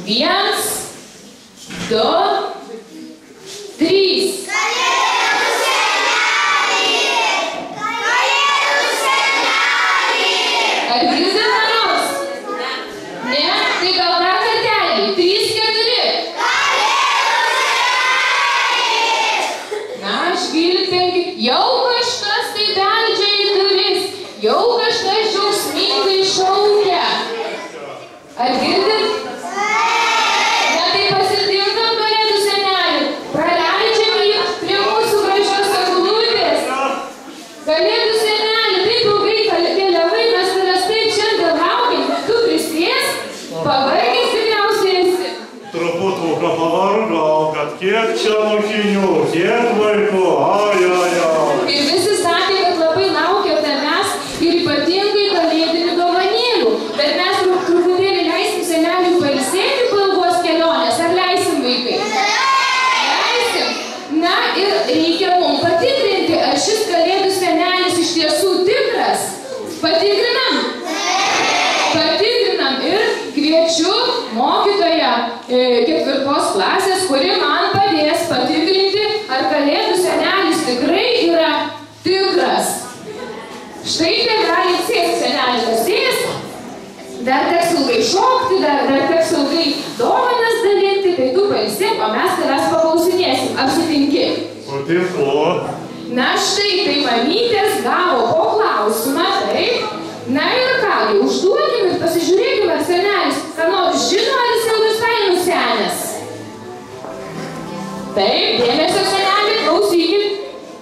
1, 2, 3. Ar girdite ką nors? Ne? Tai gal dar kartelį. 3, 4. Na, žvilgtenkit. Jau kažkas tai beldžia į duris. Jau kažkas džiaugsmingai šaukia. Ar girdit? Na tai pasitinkam Kalėdų senelį. Praleidžiam jį prie mūsų gražios eglutės. Kalėdų senelį, taip ilgai keliavai, mes tavęs taip šiandien laukiam. Tu prisės, pavargęs tikriausiai esi. Truputuką pavargau, kad kiek čia mokinių, kiek vaikų, ai. Ir visi sakė, kad labai laukia tavęs ir ypatingai kalėdinių dovanėlių. Bet mes truputėlį leisim seneliui pailsėti po ilgos kelionės. Ar leisim, vaikai? Leisim. Na ir reikia mums patikrinti, ar šis kalėdų senelis iš tiesų tikras. Patikrinam? Patikrinam ir kviečiu mokytoją 4 klasės, kuri man padės patikrinti, ar kalėdų senelis tikrai yra tikras. Štai tėveliai sės, senelis pasės, dar teks ilgai šokti, dar teks ilgai dovanas dalinti, tai tu pailsėk, o mes tavęs paklausinėsim. Ar sutinki? Sutinku. Na štai, tai mamytės gavo po klausimą, taip? Na ir kągi, užduokim ir pasižiūrėkim, ar senelis ką nors žino, ar jis jau visai nusenęs. Taip, dėmesio senelį, klausykit.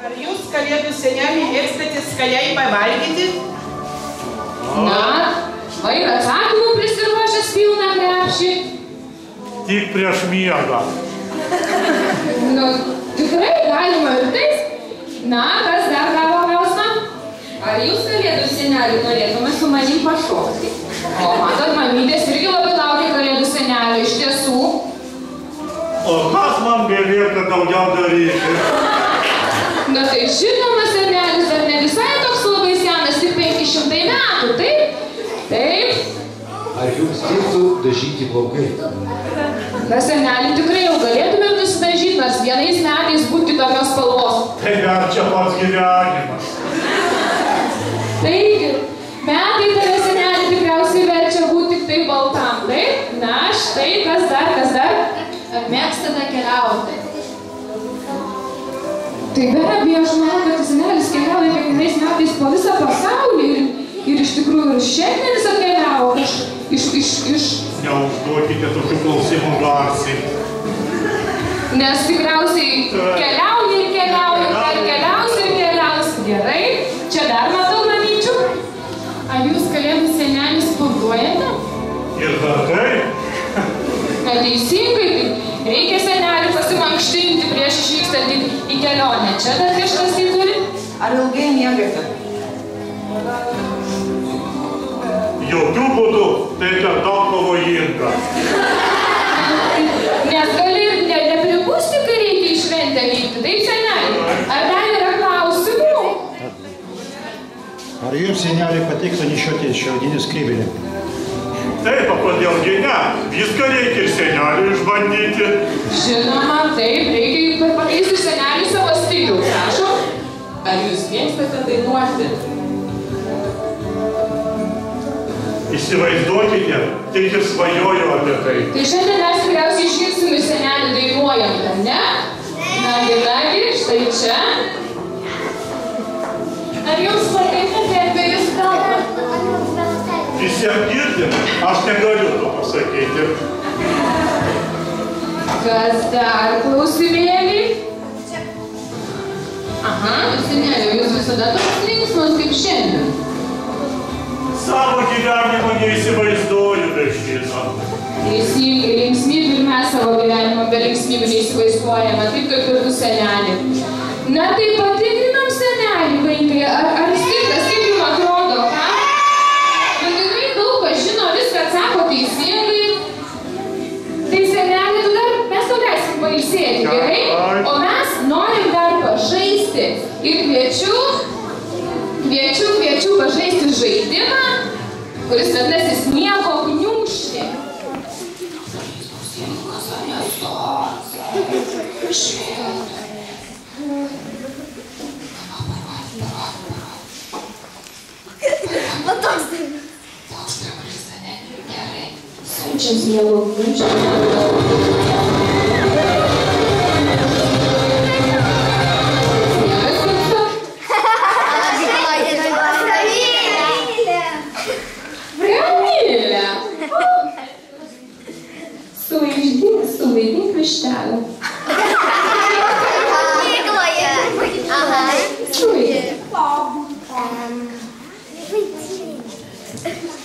Ar jūs, kalėdų seneliai, mėgstate skaniai pavalgyti? Na, va ir atsakymų prisiruošęs pilną krepšį. Tik prieš miegą. Nu, tikrai galima ir taip. Na, kas dar gavo klausimą? Ar jūs, kalėdų seneliai, norėtumėte su manim pašokti? O, matot, mamytės irgi labai laukia kalėdų senelio, iš tiesų. O kas man belieka daugiau daryti? Na tai žinoma, senelis dar ne visai toks labai senas, tik 500 metų, taip? Taip. Ar jums tiktų dažyti plaukai? Na, senelį tikrai jau galėtumėm nusidažyti, nors vienais metais būti kitokios spalvos. Tai dar čia pats gyvenimas. Taigi, metai tave senelį tikriausiai verčia būti tik tai baltam, taip? Na, štai, kas dar? Ar mėgstate keliauti? Tai be abejo, aš manau, kad senelis keliauja kiekvienais metais po visą pasaulį ir iš tikrųjų ir šiandien jis atkeliavo iš... Neužduokite tokių klausimų garsiai. Nes tikriausiai keliauja ir keliauja, dar keliausi ir keliausi. Gerai, čia dar matau mamyčių. Ar jūs kalėdų senelis sportuojate? Ir dar taip? Na teisingai, tai reikia senelį pasimankštinti prieš išvykstant į kelionę. Čia dar kažkas tai turi? Ar ilgai miegate? Jokių būdų, tai per daug pavojinga. Nes gali ir nepribusti, kai reikia į šventę vykti. Taip, senelį? Ar dar yra klausimų? Ar jums, seneliai, patiktų nešioti šiaudinį skrybėlį? Taip, o kodėlgi ne? Viską reikia ir seneliui išbandyti. Žinoma, taip, reikia pakeisti senelį savo stilių. Prašom, ar jūs mėgstate dainuoti? Įsivaizduokite, tik ir svajoju apie tai. Tai šiandien mes tikriausiai išgirsim ir senelį dainuojant, ar ne? Nagi, štai čia. Ar jums patinka, apie jūs kalbate? Visiems girdim, aš negaliu to pasakyti. Kas dar klausimėlį? Aha, senelė, jūs visada toks linksmas kaip šiandien. Savo gyvenimą neįsivaizduoju be šito. Teisingai, linksmybių ir mes savo gyvenimą be linksmybių neįsivaizduojame, taip kaip ir tu senelį. Na tai patikrinam senelį, vaikai, ar jis tikras, kaip jums atrodo, ką? Bet tikrai daug kas žino, viską atsako teisingai. Tai senelį, mes tau leisim pailsėti, gerai? O mes norim dar pažaisti. Ir kviečiu pažaisti žaidimą, kuris vadinasi sniego gniūžtė. Siunčiam sniego gniūžtę. Ramilė! Suvaidink vištelę. Suvaidink.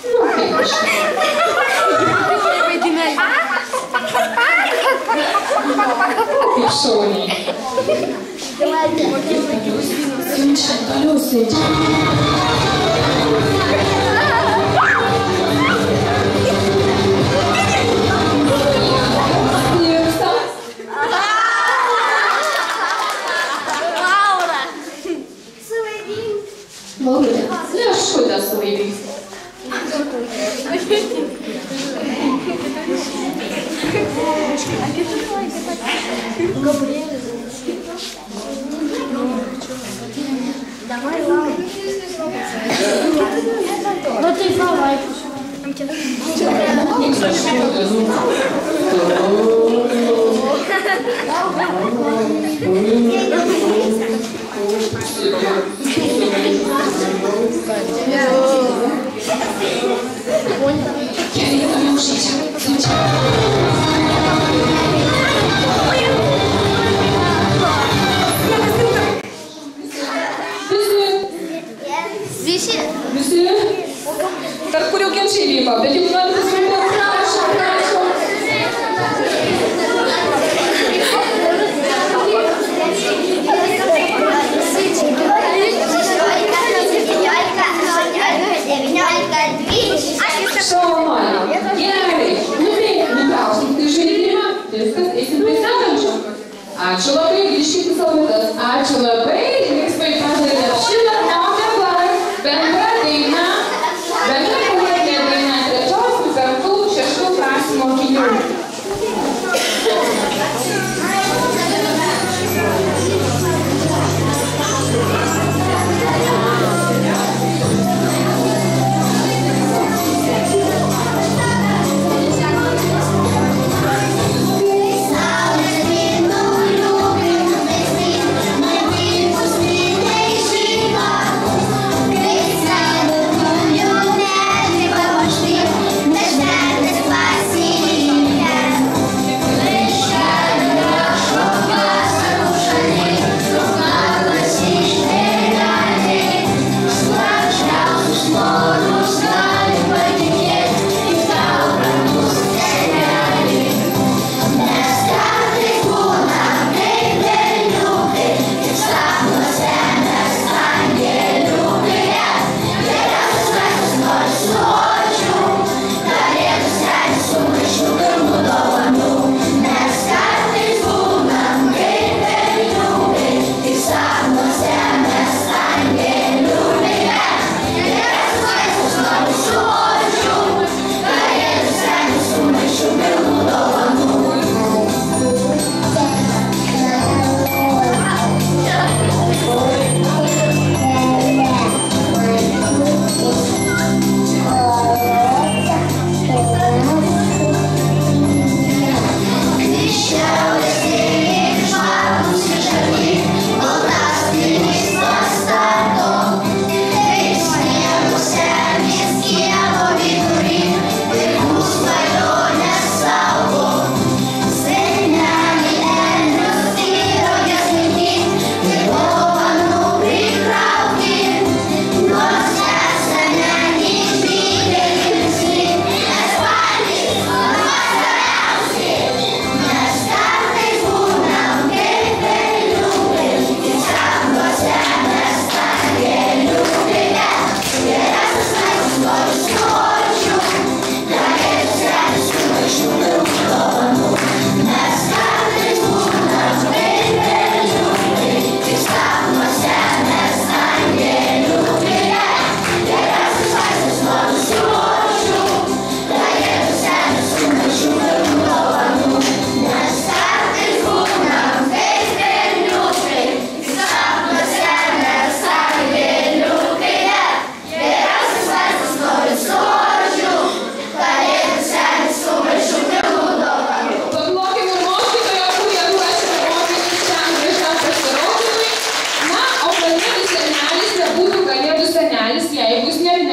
Nu, kaip vištelė. Kaip šauniai. Siunčiam, toliau siunčiam. Laurutė, Leškutė suvaidins. Давай, Лаура. Ну ты давай. Я не буду жить. Visi? Tarp kurių kenčiai vyko, bet jeigu norite sužinoti, prašom. Šaunuolė. Gerai. Nutrauksim tai žaidimą. Viskas, eisim prie sekančio. Ačiū labai, grįžkite savo vietas. Ačiū labai, linksmai pažaidėm. Šitą dabar bendra daina, trečios kartų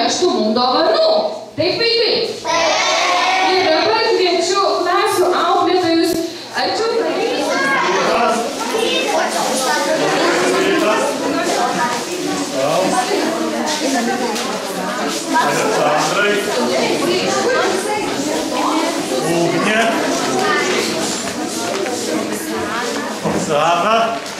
atneštų mums dovanų. Taip, vaikai? Ir dabar kviečiu klasių auklėtojus arčiau pradėti. Aleksandrai. Ugnė. Oksana.